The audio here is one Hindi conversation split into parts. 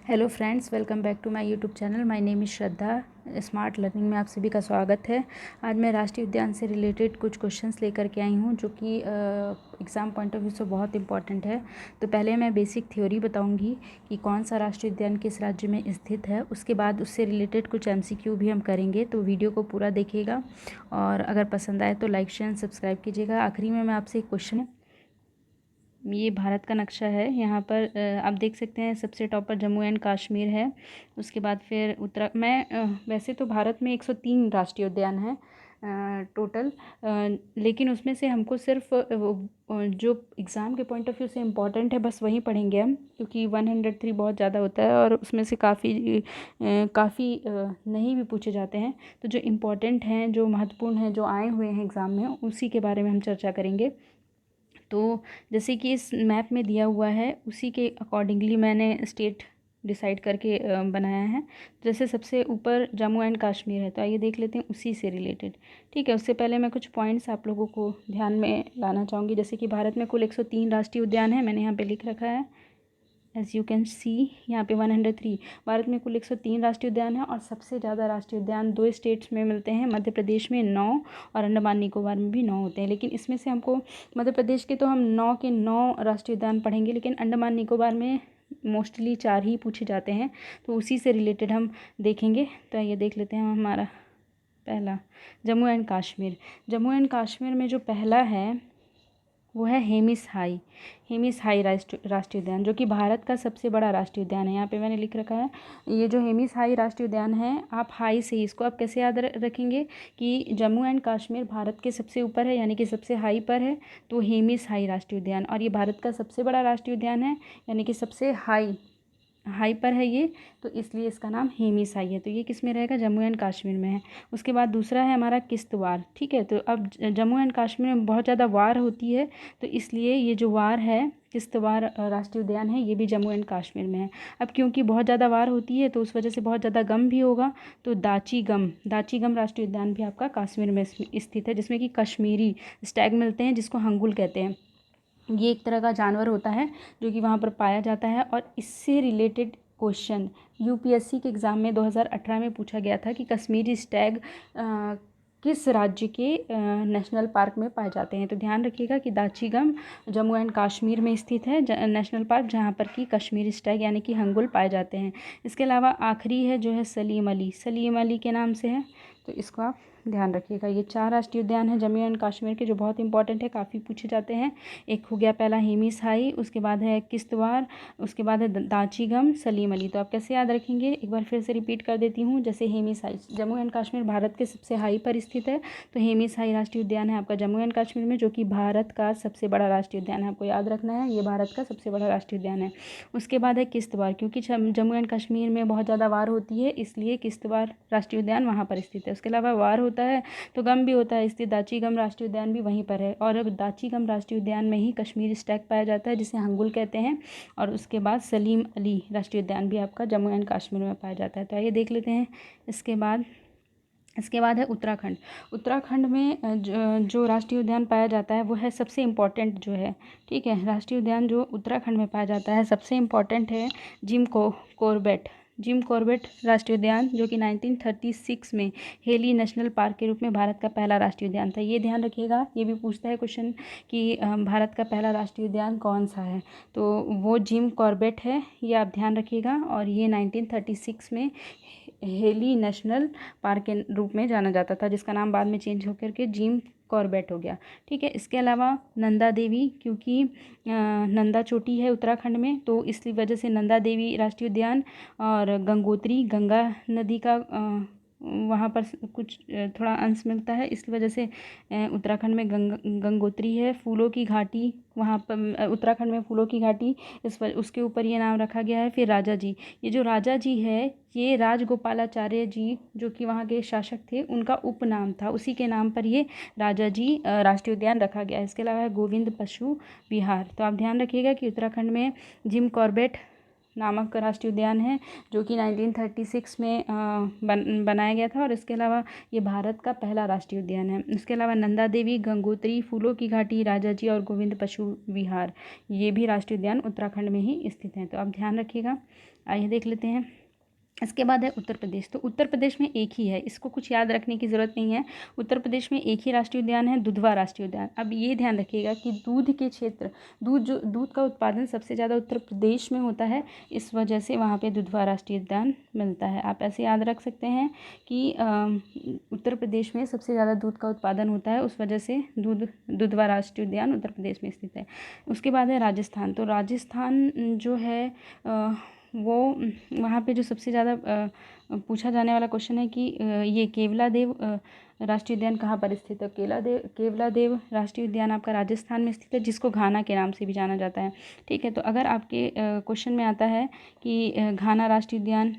Hello friends, welcome back to my YouTube channel. My name is Shraddha. Smart learning में आप सभी का स्वागत है। आज मैं राष्ट्रीय उद्यान से रिलेटेड कुछ क्वेश्चंस लेकर के आई हूं जो कि एग्ज़ाम पॉइंट ऑफ व्यू से बहुत इंपॉर्टेंट है। तो पहले मैं बेसिक थ्योरी बताऊंगी कि कौन सा राष्ट्रीय उद्यान किस राज्य में स्थित है। उसके बाद उससे रिलेटेड कुछ MCQ भी हम करेंगे, तो वीडियो को पूरा देखिएगा और अगर पसंद आए तो लाइक शेयर सब्सक्राइब कीजिएगा। आखिरी में मैं आपसे एक क्वेश्चन, ये भारत का नक्शा है। यहाँ पर आप देख सकते हैं सबसे टॉप पर जम्मू एंड कश्मीर है। उसके बाद फिर वैसे तो भारत में 103 राष्ट्रीय उद्यान हैं टोटल, लेकिन उसमें से हमको सिर्फ जो एग्ज़ाम के पॉइंट ऑफ व्यू से इम्पॉर्टेंट है बस वही पढ़ेंगे हम, क्योंकि 103 बहुत ज़्यादा होता है और उसमें से काफ़ी नहीं भी पूछे जाते हैं। तो जो इम्पॉर्टेंट हैं, जो महत्वपूर्ण हैं, जो आए हुए हैं एग्ज़ाम में, उसी के बारे में हम चर्चा करेंगे। तो जैसे कि इस मैप में दिया हुआ है उसी के अकॉर्डिंगली मैंने स्टेट डिसाइड करके बनाया है। जैसे सबसे ऊपर जम्मू एंड कश्मीर है, तो आइए देख लेते हैं उसी से रिलेटेड। ठीक है, उससे पहले मैं कुछ पॉइंट्स आप लोगों को ध्यान में लाना चाहूँगी। जैसे कि भारत में कुल 103 राष्ट्रीय उद्यान है, मैंने यहाँ पे लिख रखा है एज़ यू कैन सी यहाँ पे 103। भारत में कुल 103 राष्ट्रीय उद्यान है और सबसे ज़्यादा राष्ट्रीय उद्यान दो स्टेट्स में मिलते हैं। मध्य प्रदेश में 9 और अंडमान निकोबार में भी 9 होते हैं। लेकिन इसमें से हमको मध्य प्रदेश के तो हम 9 के 9 राष्ट्रीय उद्यान पढ़ेंगे, लेकिन अंडमान निकोबार में मोस्टली 4 ही पूछे जाते हैं, तो उसी से रिलेटेड हम देखेंगे। तो ये देख लेते हैं हमारा पहला जम्मू एंड कश्मीर। जम्मू एंड कश्मीर में जो पहला है वो है हेमिस हाई राष्ट्रीय उद्यान, जो कि भारत का सबसे बड़ा राष्ट्रीय उद्यान है। यहाँ पे मैंने लिख रखा है ये जो हेमिस हाई राष्ट्रीय उद्यान है। आप हाई से ही इसको आप कैसे याद रखेंगे कि जम्मू एंड कश्मीर भारत के सबसे ऊपर है, यानी कि सबसे हाई पर है, तो हेमिस हाई राष्ट्रीय उद्यान। और ये भारत का सबसे बड़ा राष्ट्रीय उद्यान है, यानी कि सबसे हाई पर है ये, तो इसलिए इसका नाम हेमिस हाई है। तो ये किस में रहेगा? जम्मू एंड कश्मीर में है। उसके बाद दूसरा है हमारा किश्तवाड़। ठीक है, तो अब जम्मू एंड कश्मीर में बहुत ज़्यादा वार होती है, तो इसलिए ये जो वार है किश्तवाड़ राष्ट्रीय उद्यान है, ये भी जम्मू एंड कश्मीर में है। अब क्योंकि बहुत ज़्यादा वार होती है तो उस वजह से बहुत ज़्यादा गम भी होगा, तो दाची गम राष्ट्रीय उद्यान भी आपका कश्मीर में स्थित है, जिसमें कि कश्मीरी स्टैग मिलते हैं, जिसको हंगुल कहते हैं। ये एक तरह का जानवर होता है जो कि वहाँ पर पाया जाता है। और इससे रिलेटेड क्वेश्चन UPSC के एग्ज़ाम में 2018 में पूछा गया था कि कश्मीरी स्टैग किस राज्य के नेशनल पार्क में पाए जाते हैं। तो ध्यान रखिएगा कि दाचीगम जम्मू एंड कश्मीर में स्थित है नेशनल पार्क, जहाँ पर कि कश्मीरी स्टैग यानी कि हंगुल पाए जाते हैं। इसके अलावा आखिरी है जो है सलीम अली के नाम से है, तो इसको आप ध्यान रखिएगा। ये 4 राष्ट्रीय उद्यान हैं जम्मू एंड कश्मीर के, जो बहुत इंपॉर्टेंट है, काफ़ी पूछे जाते हैं। एक हो गया पहला हेमिस हाई, उसके बाद है किश्तवाड़, उसके बाद है दाचीगम, सलीम अली। तो आप कैसे याद रखेंगे, एक बार फिर से रिपीट कर देती हूँ। जैसे हेमिस हाई, जम्मू एंड कश्मीर भारत के सबसे हाई पर स्थित है, तो हेमिस हाई राष्ट्रीय उद्यान है आपका जम्मू एंड कश्मीर में, जो कि भारत का सबसे बड़ा राष्ट्रीय उद्यान है। आपको याद रखना है, ये भारत का सबसे बड़ा राष्ट्रीय उद्यान है। उसके बाद है किश्तवाड़, क्योंकि जम्मू एंड कश्मीर में बहुत ज़्यादा वार होती है, इसलिए किश्तवाड़ राष्ट्रीय उद्यान वहाँ पर स्थित है। उसके अलावा वार होता है तो गम भी होता है, इसलिए दाचीगम राष्ट्रीय उद्यान भी वहीं पर है। और दाचीगम राष्ट्रीय उद्यान में ही कश्मीरी स्टैग पाया जाता है, जिसे हंगुल कहते हैं। और उसके बाद सलीम अली राष्ट्रीय उद्यान भी आपका जम्मू एंड कश्मीर में पाया जाता है। तो आइए देख लेते हैं। इसके बाद है उत्तराखंड में जो राष्ट्रीय उद्यान पाया जाता है वो है सबसे इम्पॉर्टेंट जो है। ठीक है, राष्ट्रीय उद्यान जो उत्तराखंड में पाया जाता है सबसे इम्पॉर्टेंट है जिम कॉर्बेट राष्ट्रीय उद्यान, जो कि 1936 में हेली नेशनल पार्क के रूप में भारत का पहला राष्ट्रीय उद्यान था। ये ध्यान रखिएगा, ये भी पूछता है क्वेश्चन कि भारत का पहला राष्ट्रीय उद्यान कौन सा है, तो वो जिम कॉर्बेट है, ये आप ध्यान रखिएगा। और ये 1936 में हेली नेशनल पार्क के रूप में जाना जाता था, जिसका नाम बाद में चेंज होकर के जिम कॉर्बेट हो गया। ठीक है, इसके अलावा नंदा देवी, क्योंकि नंदा चोटी है उत्तराखंड में, तो इस वजह से नंदा देवी राष्ट्रीय उद्यान। और गंगा नदी का वहाँ पर कुछ थोड़ा अंश मिलता है, इस वजह से उत्तराखंड में गंगोत्री है। फूलों की घाटी, वहाँ पर उत्तराखंड में फूलों की घाटी, उसके ऊपर ये नाम रखा गया है। फिर राजा जी, ये जो राजा जी है ये राजगोपालाचार्य जी, जो कि वहाँ के शासक थे, उनका उपनाम था, उसी के नाम पर ये राजा जी राष्ट्रीय उद्यान रखा गया है। इसके अलावा है गोविंद पशु विहार। तो आप ध्यान रखिएगा कि उत्तराखंड में जिम कॉर्बेट नामक राष्ट्रीय उद्यान है, जो कि 1936 में बनाया गया था। और इसके अलावा ये भारत का पहला राष्ट्रीय उद्यान है। इसके अलावा नंदा देवी, गंगोत्री, फूलों की घाटी, राजाजी और गोविंद पशु विहार, ये भी राष्ट्रीय उद्यान उत्तराखंड में ही स्थित हैं। तो आप ध्यान रखिएगा। आइए देख लेते हैं। इसके बाद है उत्तर प्रदेश। तो उत्तर प्रदेश में एक ही है, इसको कुछ याद रखने की ज़रूरत नहीं है। उत्तर प्रदेश में एक ही राष्ट्रीय उद्यान है, दुधवा राष्ट्रीय उद्यान। अब ये ध्यान रखिएगा कि दूध के क्षेत्र, दूध का उत्पादन सबसे ज़्यादा उत्तर प्रदेश में होता है, इस वजह से वहाँ पे दुधवा राष्ट्रीय उद्यान मिलता है। आप ऐसे याद रख सकते हैं कि उत्तर प्रदेश में सबसे ज़्यादा दूध का उत्पादन होता है, उस वजह से दुधवा राष्ट्रीय उद्यान उत्तर प्रदेश में स्थित है। उसके बाद है राजस्थान। तो राजस्थान जो है वो वहाँ पे जो सबसे ज़्यादा पूछा जाने वाला क्वेश्चन है कि ये केवलादेव राष्ट्रीय उद्यान कहाँ पर स्थित है। केवलादेव राष्ट्रीय उद्यान आपका राजस्थान में स्थित है, जिसको घाना के नाम से भी जाना जाता है। ठीक है, तो अगर आपके क्वेश्चन में आता है कि घाना राष्ट्रीय उद्यान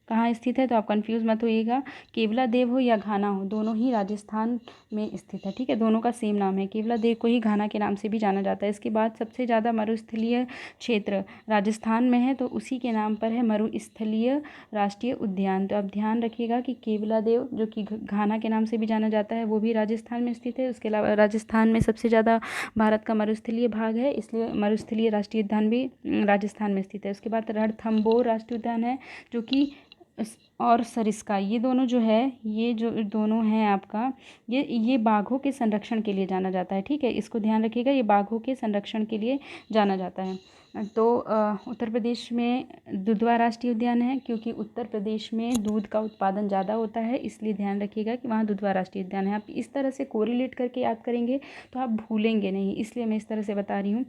कहाँ स्थित है, तो आप कंफ्यूज मत होइएगा। केवलादेव हो या घाना हो, दोनों ही राजस्थान में स्थित है। ठीक है, दोनों का सेम नाम है। केवलादेव को ही घाना के नाम से भी जाना जाता है। इसके बाद सबसे ज़्यादा मरुस्थलीय क्षेत्र राजस्थान में है, तो उसी के नाम पर है मरुस्थलीय राष्ट्रीय उद्यान। तो आप ध्यान रखिएगा कि केवलादेव जो कि घाना के नाम से भी जाना जाता है, वो भी राजस्थान में स्थित है। उसके अलावा राजस्थान में सबसे ज़्यादा भारत का मरुस्थलीय भाग है, इसलिए मरुस्थलीय राष्ट्रीय उद्यान भी राजस्थान में स्थित है। उसके बाद रणथंभौर राष्ट्रीय उद्यान है, जो कि और सरिस्का, ये दोनों जो है, ये जो दोनों हैं आपका, ये बाघों के संरक्षण के लिए जाना जाता है। ठीक है, इसको ध्यान रखिएगा, ये बाघों के संरक्षण के लिए जाना जाता है। तो उत्तर प्रदेश में दुधवा राष्ट्रीय उद्यान है, क्योंकि उत्तर प्रदेश में दूध का उत्पादन ज़्यादा होता है, इसलिए ध्यान रखिएगा कि वहाँ दुधवा राष्ट्रीय उद्यान है। आप इस तरह से कोरिलेट करके याद करेंगे तो आप भूलेंगे नहीं, इसलिए मैं इस तरह से बता रही हूँ।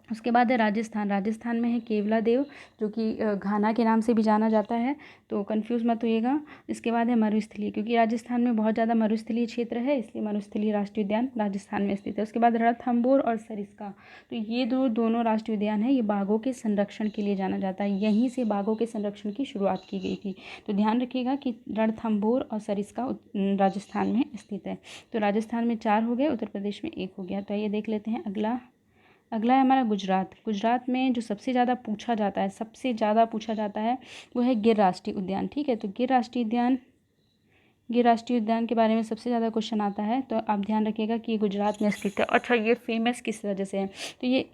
उसके बाद है राजस्थान। राजस्थान में है केवलादेव, जो कि घाना के नाम से भी जाना जाता है, तो कंफ्यूज मत होइएगा। इसके बाद है मरुस्थलीय, क्योंकि राजस्थान में बहुत ज़्यादा मरुस्थलीय क्षेत्र है, इसलिए मरुस्थलीय राष्ट्रीय उद्यान राजस्थान में स्थित है। उसके बाद रणथंभौर और सरिस्का, तो ये दोनों राष्ट्रीय उद्यान है, ये बाघों के संरक्षण के लिए जाना जाता है। यहीं से बाघों के संरक्षण की शुरुआत की गई थी। तो ध्यान रखिएगा कि रणथंभौर और सरिस्का राजस्थान में स्थित है। तो राजस्थान में 4 हो गए, उत्तर प्रदेश में 1 हो गया। तो ये देख लेते हैं अगला है हमारा गुजरात। गुजरात में जो सबसे ज़्यादा पूछा जाता है वो है गिर राष्ट्रीय उद्यान। ठीक है, तो गिर राष्ट्रीय उद्यान के बारे में सबसे ज़्यादा क्वेश्चन आता है, तो आप ध्यान रखिएगा कि ये गुजरात में स्थित है। अच्छा, ये फेमस किस वजह से है, तो ये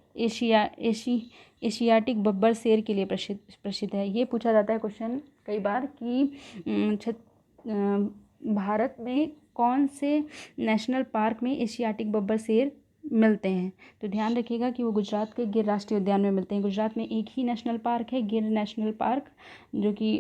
एशियाटिक बब्बर शेर के लिए प्रसिद्ध है। ये पूछा जाता है क्वेश्चन कई बार कि भारत में कौन से नेशनल पार्क में एशियाटिक बब्बर शेर मिलते हैं, तो ध्यान रखिएगा कि वो गुजरात के गिर राष्ट्रीय उद्यान में मिलते हैं। गुजरात में एक ही नेशनल पार्क है, गिर नेशनल पार्क, जो कि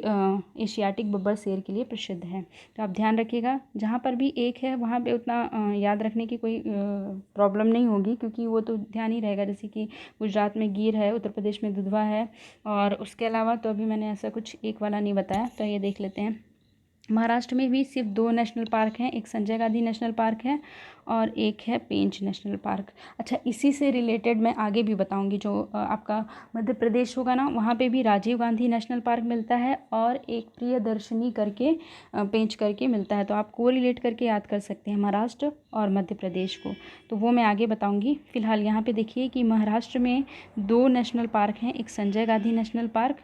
एशियाटिक बब्बर शेर के लिए प्रसिद्ध है। तो आप ध्यान रखिएगा, जहाँ पर भी एक है वहाँ पे उतना याद रखने की कोई प्रॉब्लम नहीं होगी, क्योंकि वो तो ध्यान ही रहेगा। जैसे कि गुजरात में गिर है, उत्तर प्रदेश में दुधवा है, और उसके अलावा तो अभी मैंने ऐसा कुछ एक वाला नहीं बताया। तो ये देख लेते हैं। महाराष्ट्र में भी सिर्फ 2 नेशनल पार्क हैं, एक संजय गांधी नेशनल पार्क है और एक है पेंच नेशनल पार्क। अच्छा, इसी से रिलेटेड मैं आगे भी बताऊंगी। जो आपका मध्य प्रदेश होगा ना, वहाँ पे भी राजीव गांधी नेशनल पार्क मिलता है और एक प्रियदर्शनी करके पेंच करके मिलता है। तो आप को रिलेट करके याद कर सकते हैं महाराष्ट्र और मध्य प्रदेश को, तो वो मैं आगे बताऊँगी। फिलहाल यहाँ पर देखिए कि महाराष्ट्र में 2 नेशनल पार्क हैं, एक संजय गांधी नेशनल पार्क,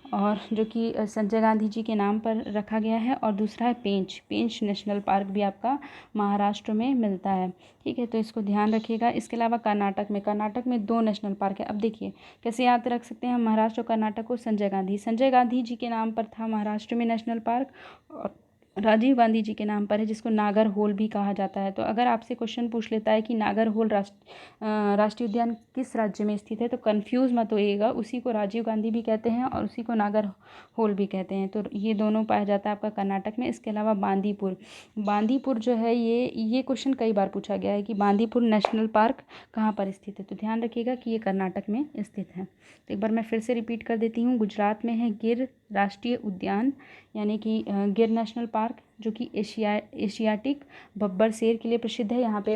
और जो कि संजय गांधी जी के नाम पर रखा गया है, और दूसरा है पेंच नेशनल पार्क भी आपका महाराष्ट्र में मिलता है। ठीक है, तो इसको ध्यान रखिएगा। इसके अलावा कर्नाटक में 2 नेशनल पार्क है। अब देखिए कैसे याद रख सकते हैं महाराष्ट्र और कर्नाटक को। संजय गांधी जी के नाम पर था महाराष्ट्र में नेशनल पार्क, और राजीव गांधी जी के नाम पर है, जिसको नागरहोल भी कहा जाता है। तो अगर आपसे क्वेश्चन पूछ लेता है कि नागरहोल राष्ट्रीय उद्यान किस राज्य में स्थित है, तो कंफ्यूज मत होइएगा, उसी को राजीव गांधी भी कहते हैं और उसी को नागरहोल भी कहते हैं। तो ये दोनों पाया जाता है आपका कर्नाटक में। इसके अलावा बांदीपुर जो है, ये क्वेश्चन कई बार पूछा गया है कि बांदीपुर नेशनल पार्क कहाँ पर स्थित है, तो ध्यान रखिएगा कि ये कर्नाटक में स्थित है। तो एक बार मैं फिर से रिपीट कर देती हूँ। गुजरात में है गिर राष्ट्रीय उद्यान, यानी कि गिर नेशनल पार्क, जो कि एशियाटिक बब्बर शेर के लिए प्रसिद्ध है। यहाँ पे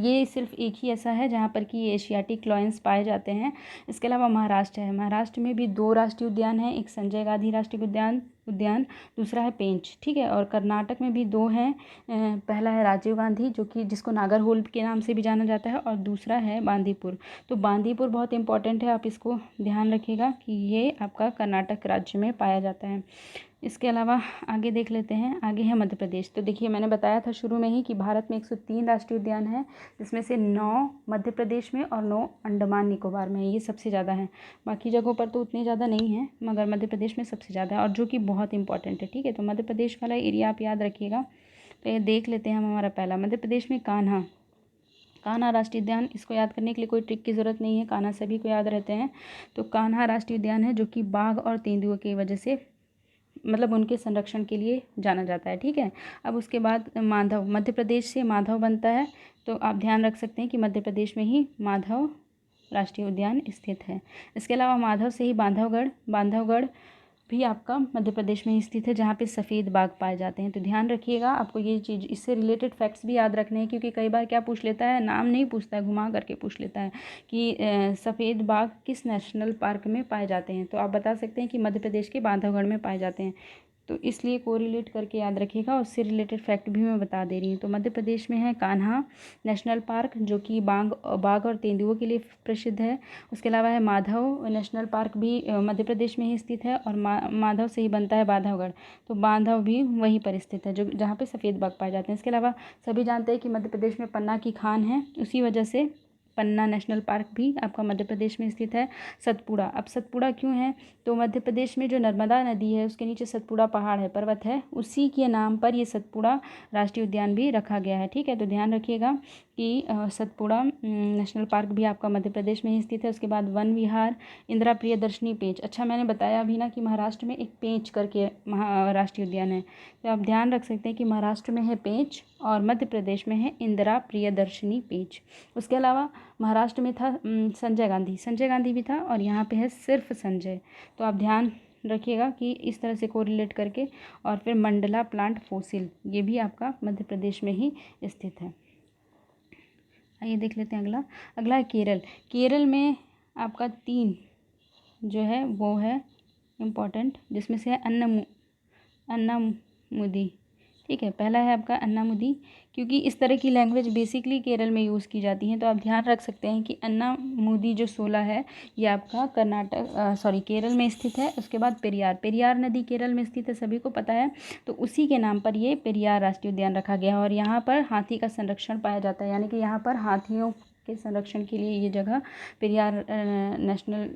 ये सिर्फ एक ही ऐसा है जहाँ पर कि एशियाटिक लॉयंस पाए जाते हैं। इसके अलावा महाराष्ट्र में भी 2 राष्ट्रीय उद्यान हैं, एक संजय गांधी राष्ट्रीय उद्यान उद्यान, दूसरा है पेंच, ठीक है। और कर्नाटक में भी 2 हैं, पहला है राजीव गांधी जो कि जिसको नागरहोल के नाम से भी जाना जाता है, और दूसरा है बांदीपुर। तो बांदीपुर बहुत इंपॉर्टेंट है, आप इसको ध्यान रखिएगा कि ये आपका कर्नाटक राज्य में पाया जाता है। इसके अलावा आगे देख लेते हैं, आगे है मध्य प्रदेश। तो देखिए मैंने बताया था शुरू में ही कि भारत में 103 राष्ट्रीय उद्यान हैं, जिसमें से 9 मध्य प्रदेश में और 9 अंडमान निकोबार में है। ये सबसे ज़्यादा हैं, बाकी जगहों पर तो उतने ज़्यादा नहीं हैं, मगर मध्य प्रदेश में सबसे ज़्यादा है, और जो कि बहुत इंपॉर्टेंट है, ठीक है। तो मध्य प्रदेश वाला एरिया आप याद रखिएगा। तो ये देख लेते हैं हम, हमारा पहला मध्य प्रदेश में कान्हा राष्ट्रीय उद्यान। इसको याद करने के लिए कोई ट्रिक की ज़रूरत नहीं है, कान्हा सभी को याद रहते हैं। तो कान्हा राष्ट्रीय उद्यान है जो कि बाघ और तेंदुओं की वजह से, मतलब उनके संरक्षण के लिए जाना जाता है, ठीक है। अब उसके बाद माधव, मध्य प्रदेश से माधव बनता है, तो आप ध्यान रख सकते हैं कि मध्य प्रदेश में ही माधव राष्ट्रीय उद्यान स्थित है। इसके अलावा माधव से ही बांधवगढ़ भी आपका मध्य प्रदेश में ही स्थित है, जहाँ पे सफ़ेद बाघ पाए जाते हैं। तो ध्यान रखिएगा, आपको ये चीज़, इससे रिलेटेड फैक्ट्स भी याद रखने हैं, क्योंकि कई बार क्या पूछ लेता है, नाम नहीं पूछता है, घुमा करके पूछ लेता है कि सफ़ेद बाघ किस नेशनल पार्क में पाए जाते हैं। तो आप बता सकते हैं कि मध्य प्रदेश के बांधवगढ़ में पाए जाते हैं। तो इसलिए कोरिलेट करके याद रखिएगा, उससे रिलेटेड फैक्ट भी मैं बता दे रही हूँ। तो मध्य प्रदेश में है कान्हा नेशनल पार्क जो कि बाघ और तेंदुओं के लिए प्रसिद्ध है। उसके अलावा है माधव नेशनल पार्क भी मध्य प्रदेश में ही स्थित है, और माधव से ही बनता है बांधवगढ़। तो बांधव भी वहीं पर स्थित है, जो जहाँ पे सफ़ेद बाघ पाए जाते हैं। इसके अलावा सभी जानते हैं कि मध्य प्रदेश में पन्ना की खान है, उसी वजह से पन्ना नेशनल पार्क भी आपका मध्य प्रदेश में स्थित है। सतपुड़ा, अब सतपुड़ा क्यों है, तो मध्य प्रदेश में जो नर्मदा नदी है उसके नीचे सतपुड़ा पहाड़ है, पर्वत है, उसी के नाम पर ये सतपुड़ा राष्ट्रीय उद्यान भी रखा गया है, ठीक है। तो ध्यान रखिएगा कि सतपुड़ा नेशनल पार्क भी आपका मध्य प्रदेश में ही स्थित है। उसके बाद वन विहार, इंदिरा प्रियदर्शनी पेंच। अच्छा, मैंने बताया अभी ना कि महाराष्ट्र में एक पेंच करके राष्ट्रीय उद्यान है, तो आप ध्यान रख सकते हैं कि महाराष्ट्र में है पेंच और मध्य प्रदेश में है इंदिरा प्रियदर्शनी पेंच। उसके अलावा महाराष्ट्र में था संजय गांधी भी था, और यहाँ पे है सिर्फ संजय। तो आप ध्यान रखिएगा कि इस तरह से कोरिलेट करके। और फिर मंडला प्लांट फॉसिल, ये भी आपका मध्य प्रदेश में ही स्थित है। आइए देख लेते हैं अगला है केरल में आपका 3 जो है वो है इम्पॉर्टेंट, जिसमें से है अन्नामुदी, ठीक है। पहला है आपका अन्नामुदी, क्योंकि इस तरह की लैंग्वेज बेसिकली केरल में यूज़ की जाती हैं। तो आप ध्यान रख सकते हैं कि अन्नामुदी जो 16 है ये आपका केरल में स्थित है। उसके बाद पेरियार नदी केरल में स्थित है, सभी को पता है। तो उसी के नाम पर ये पेरियार राष्ट्रीय उद्यान रखा गया है, और यहाँ पर हाथी का संरक्षण पाया जाता है, यानी कि यहाँ पर हाथियों के संरक्षण के लिए ये जगह पेरियार नेशनल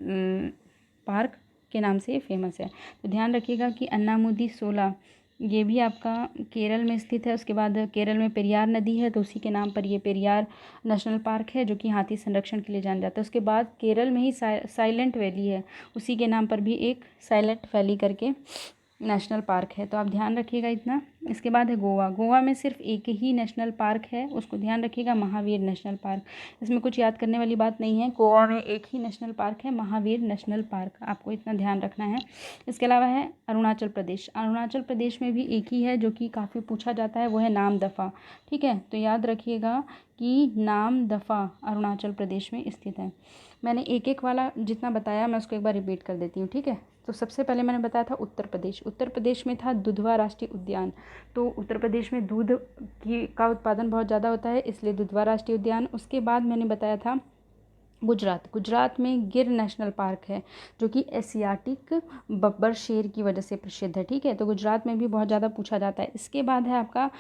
पार्क के नाम से फेमस है। तो ध्यान रखिएगा कि अन्नामुदी 16 ये भी आपका केरल में स्थित है। उसके बाद केरल में पेरियार नदी है, तो उसी के नाम पर ये पेरियार नेशनल पार्क है, जो कि हाथी संरक्षण के लिए जाना जाता है। उसके बाद केरल में ही साइलेंट वैली है, उसी के नाम पर भी एक साइलेंट वैली करके नेशनल पार्क है। तो आप ध्यान रखिएगा इतना। इसके बाद है गोवा में सिर्फ एक ही नेशनल पार्क है, उसको ध्यान रखिएगा, महावीर नेशनल पार्क। इसमें कुछ याद करने वाली बात नहीं है, गोवा में एक ही नेशनल पार्क है, महावीर नेशनल पार्क, आपको इतना ध्यान रखना है। इसके अलावा है अरुणाचल प्रदेश में भी एक ही है जो कि काफ़ी पूछा जाता है, वो है नामदफा, ठीक है। तो याद रखिएगा कि नामदफा अरुणाचल प्रदेश में स्थित है। मैंने एक वाला जितना बताया मैं उसको एक बार रिपीट कर देती हूँ, ठीक है। तो सबसे पहले मैंने बताया था उत्तर प्रदेश में था दुधवा राष्ट्रीय उद्यान। तो उत्तर प्रदेश में दूध का उत्पादन बहुत ज़्यादा होता है, इसलिए दुधवा राष्ट्रीय उद्यान। उसके बाद मैंने बताया था गुजरात में गिर नेशनल पार्क है, जो कि एशियाटिक बब्बर शेर की वजह से प्रसिद्ध है, ठीक है। तो गुजरात में भी बहुत ज़्यादा पूछा जाता है। इसके बाद है आपका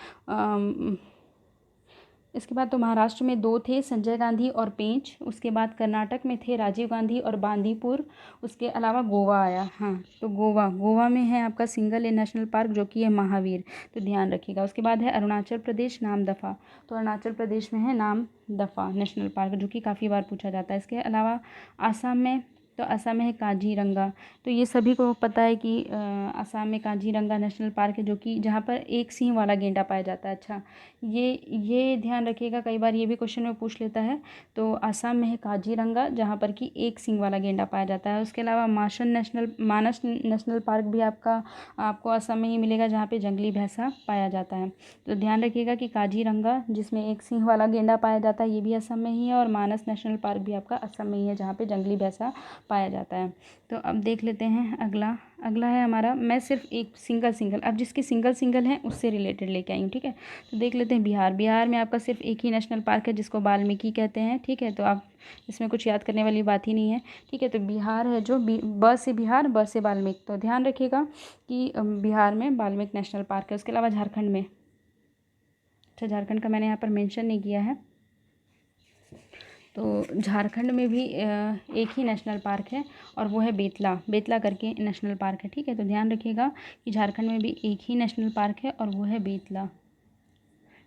इसके बाद तो महाराष्ट्र में 2 थे, संजय गांधी और पेंच। उसके बाद कर्नाटक में थे राजीव गांधी और बांदीपुर। उसके अलावा गोवा आया, हाँ। तो गोवा में है आपका सिंगल ए नेशनल पार्क, जो कि है महावीर, तो ध्यान रखिएगा। उसके बाद है अरुणाचल प्रदेश नामदफा, तो अरुणाचल प्रदेश में है नामदफा नेशनल पार्क, जो कि काफ़ी बार पूछा जाता है। इसके अलावा असम में है काजीरंगा। तो ये सभी को पता है कि असम में काजीरंगा नेशनल पार्क है, जो कि जहाँ पर एक सींग वाला गेंडा पाया जाता है। अच्छा, ये ध्यान रखिएगा, कई बार ये भी क्वेश्चन में पूछ लेता है। तो असम में है काजीरंगा, जहाँ पर कि एक सींग वाला गेंडा पाया जाता है। उसके अलावा मानस नेशनल पार्क भी आपको असम में ही मिलेगा, जहाँ पे जंगली भैंसा पाया जाता है। तो ध्यान रखिएगा कि काजीरंगा जिसमें एक सींग वाला गेंडा पाया जाता है, ये भी असम में ही है, और मानस नेशनल पार्क भी आपका असम में ही है, जहाँ पे जंगली भैंसा पाया जाता है। तो अब देख लेते हैं अगला है हमारा, मैं सिर्फ एक सिंगल अब जिसकी सिंगल है उससे रिलेटेड लेके आई हूँ, ठीक है। तो देख लेते हैं बिहार में आपका सिर्फ एक ही नेशनल पार्क है जिसको वाल्मीकि कहते हैं, ठीक है। तो आप इसमें कुछ याद करने वाली बात ही नहीं है, ठीक है। तो बिहार है जो ब से बिहार, ब से वाल्मीकि, तो ध्यान रखिएगा कि बिहार में वाल्मीकि नेशनल पार्क है। उसके अलावा झारखंड में, अच्छा झारखंड का मैंने यहाँ पर मेंशन नहीं किया है, तो झारखंड में भी एक ही नेशनल पार्क है और वो है बेतला करके नेशनल पार्क है, ठीक है। तो ध्यान रखिएगा कि झारखंड में भी एक ही नेशनल पार्क है और वो है बेतला।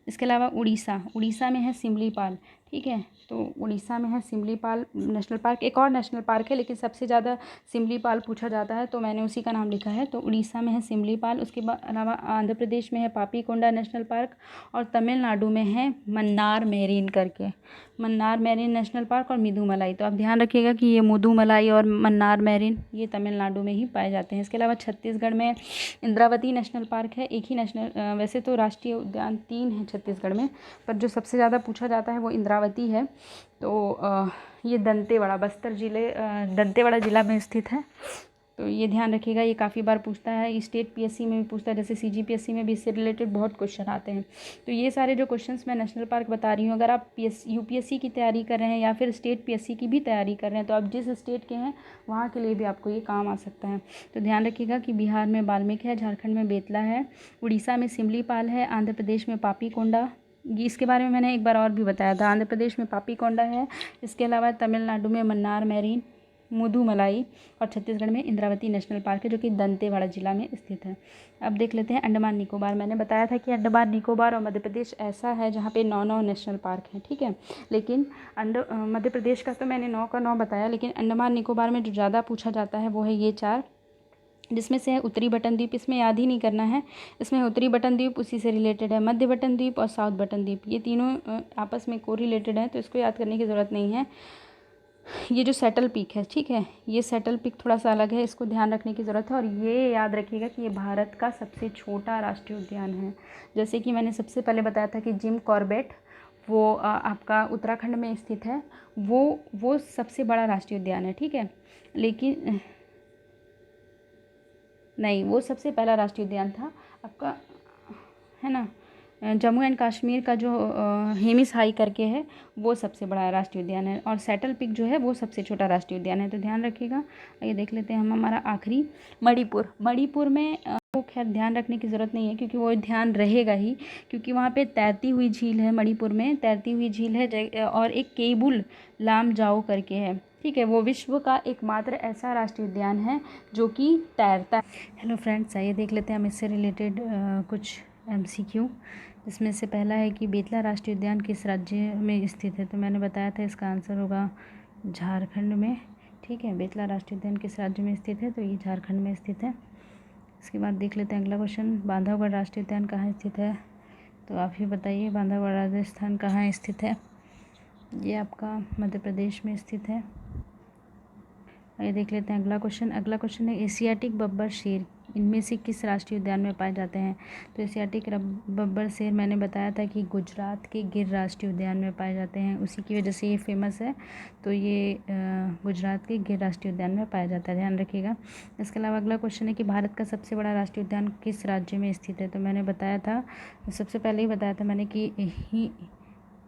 इसके अलावा उड़ीसा में है सिमलीपाल, ठीक है। तो उड़ीसा में है सिमलीपाल नेशनल पार्क, एक और नेशनल पार्क है लेकिन सबसे ज़्यादा सिमलीपाल पूछा जाता है तो मैंने उसी का नाम लिखा है। तो उड़ीसा में है सिमलीपाल। उसके अलावा आंध्र प्रदेश में है पापीकोंडा नेशनल पार्क और तमिलनाडु में है मन्नार मैरीन नेशनल पार्क और मुदुमलाई। तो आप ध्यान रखिएगा कि ये मुदुमलाई और मन्नार मैरीन ये तमिलनाडु में ही पाए जाते हैं। इसके अलावा छत्तीसगढ़ में इंद्रावती नेशनल पार्क है, एक ही वैसे तो राष्ट्रीय उद्यान 3 है छत्तीसगढ़ में, पर जो सबसे ज़्यादा पूछा जाता है वो इंद्रावती है। तो ये दंतेवाड़ा ज़िला में स्थित है। तो ये ध्यान रखिएगा, ये काफ़ी बार पूछता है, स्टेट पीएससी में भी पूछता है, जैसे सीजीपीएससी में भी इससे रिलेटेड बहुत क्वेश्चन आते हैं। तो ये सारे जो क्वेश्चंस मैं नेशनल पार्क बता रही हूँ, अगर आप यूपीएससी की तैयारी कर रहे हैं या फिर स्टेट पीएससी की भी तैयारी कर रहे हैं तो आप जिस स्टेट के हैं वहाँ के लिए भी आपको ये काम आ सकता है। तो ध्यान रखिएगा कि बिहार में वाल्मीकि है, झारखंड में बेतला है, उड़ीसा में सिमलीपाल है, आंध्र प्रदेश में पापीकोंडा, इसके बारे में मैंने एक बार और भी बताया था, आंध्र प्रदेश में पापीकोंडा है। इसके अलावा तमिलनाडु में मन्नार मैरीन, मुदुमलाई और छत्तीसगढ़ में इंद्रावती नेशनल पार्क है जो कि दंतेवाड़ा ज़िला में स्थित है। अब देख लेते हैं अंडमान निकोबार। मैंने बताया था कि अंडमान निकोबार और मध्य प्रदेश ऐसा है जहाँ पे 9 नेशनल पार्क हैं, ठीक है। लेकिन मध्य प्रदेश का तो मैंने 9 का 9 बताया, लेकिन अंडमान निकोबार में जो ज़्यादा पूछा जाता है वो है ये 4, जिसमें से है उत्तरी बटन द्वीप। इसमें याद ही नहीं करना है, इसमें उत्तरी बटन द्वीप उसी से रिलेटेड है, मध्य बटन द्वीप और साउथ बटन द्वीप ये तीनों आपस में को रिलेटेड है, तो इसको याद करने की ज़रूरत नहीं है। ये जो सेटल पीक है, ठीक है, ये सेटल पीक थोड़ा सा अलग है, इसको ध्यान रखने की ज़रूरत है। और ये याद रखिएगा कि ये भारत का सबसे छोटा राष्ट्रीय उद्यान है। जैसे कि मैंने सबसे पहले बताया था कि जिम कॉर्बेट वो आपका उत्तराखंड में स्थित है, वो सबसे बड़ा राष्ट्रीय उद्यान है, ठीक है। लेकिन नहीं, वो सबसे पहला राष्ट्रीय उद्यान था आपका, है ना। जम्मू एंड कश्मीर का जो हेमिस हाई करके है वो सबसे बड़ा राष्ट्रीय उद्यान है और सेटल पिक जो है वो सबसे छोटा राष्ट्रीय उद्यान है। तो ध्यान रखिएगा। ये देख लेते हैं हम हमारा आखिरी मणिपुर में वो खैर ध्यान रखने की ज़रूरत नहीं है क्योंकि वो ध्यान रहेगा ही, क्योंकि वहाँ पे तैरती हुई झील है, मणिपुर में तैरती हुई झील है और एक केबुल लामजाओ करके है, ठीक है। वो विश्व का एकमात्र ऐसा राष्ट्रीय उद्यान है जो कि तैरता है। हेलो फ्रेंड्स, आइए देख लेते हैं हम इससे रिलेटेड कुछ MCQ, जिसमें से पहला है कि बेतला राष्ट्रीय उद्यान किस राज्य में स्थित है। तो मैंने बताया था इसका आंसर होगा झारखंड में, ठीक है। बेतला राष्ट्रीय उद्यान किस राज्य में स्थित है, तो ये झारखंड में स्थित है। इसके बाद देख लेते हैं अगला क्वेश्चन, बांधवगढ़ राष्ट्रीय उद्यान कहाँ स्थित है। तो आप ही बताइए, बांधवगढ़ राजस्थान कहाँ स्थित है। ये आपका मध्य प्रदेश में स्थित है। आइए देख लेते हैं अगला क्वेश्चन है एशियाटिक बब्बर शेर इनमें से किस राष्ट्रीय उद्यान में पाए जाते हैं। तो एशियाटिक बब्बर शेर मैंने बताया था कि गुजरात के गिर राष्ट्रीय उद्यान में पाए जाते हैं, उसी की वजह से ये फेमस है। तो ये गुजरात के गिर राष्ट्रीय उद्यान में पाया जाता है, ध्यान रखिएगा। इसके अलावा अगला क्वेश्चन है कि भारत का सबसे बड़ा राष्ट्रीय उद्यान किस राज्य में स्थित है। तो मैंने बताया था, सबसे पहले ही बताया था मैंने कि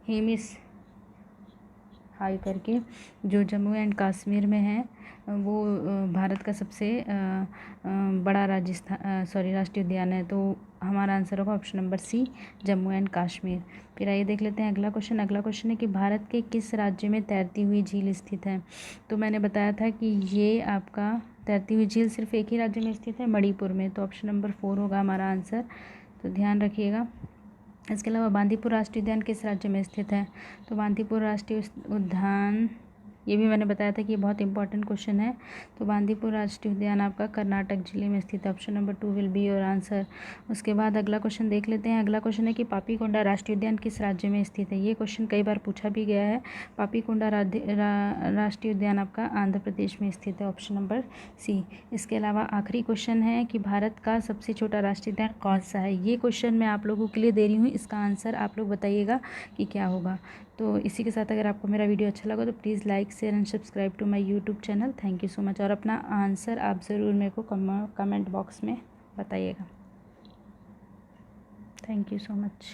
हेमिस हाई करके जो जम्मू एंड कश्मीर में है वो भारत का सबसे बड़ा राष्ट्रीय उद्यान है। तो हमारा आंसर होगा option number C, Jammu and Kashmir. फिर आइए देख लेते हैं अगला क्वेश्चन है कि भारत के किस राज्य में तैरती हुई झील स्थित है। तो मैंने बताया था कि ये आपका तैरती हुई झील सिर्फ एक ही राज्य में स्थित है, मणिपुर में। तो ऑप्शन नंबर 4 होगा हमारा आंसर, तो ध्यान रखिएगा। इसके अलावा बांदीपुर राष्ट्रीय उद्यान किस राज्य में स्थित है। तो बांदीपुर राष्ट्रीय उद्यान, ये भी मैंने बताया था कि ये बहुत इंपॉर्टेंट क्वेश्चन है। तो बांदीपुर राष्ट्रीय उद्यान आपका कर्नाटक जिले में स्थित है, option number 2 will be your answer. उसके बाद अगला क्वेश्चन देख लेते हैं। अगला क्वेश्चन है कि पापीकोंडा राष्ट्रीय उद्यान किस राज्य में स्थित है। ये क्वेश्चन कई बार पूछा भी गया है। पापीकोंडा राष्ट्रीय उद्यान आपका आंध्र प्रदेश में स्थित है, ऑप्शन नंबर सी। इसके अलावा आखिरी क्वेश्चन है कि भारत का सबसे छोटा राष्ट्रीय उद्यान कौन सा है। ये क्वेश्चन मैं आप लोगों के लिए दे रही हूँ, इसका आंसर आप लोग बताइएगा कि क्या होगा। तो इसी के साथ अगर आपको मेरा वीडियो अच्छा लगा तो please like share and subscribe to my YouTube channel. Thank you so much. और अपना आंसर आप ज़रूर मेरे को कमेंट बॉक्स में बताइएगा। Thank you so much.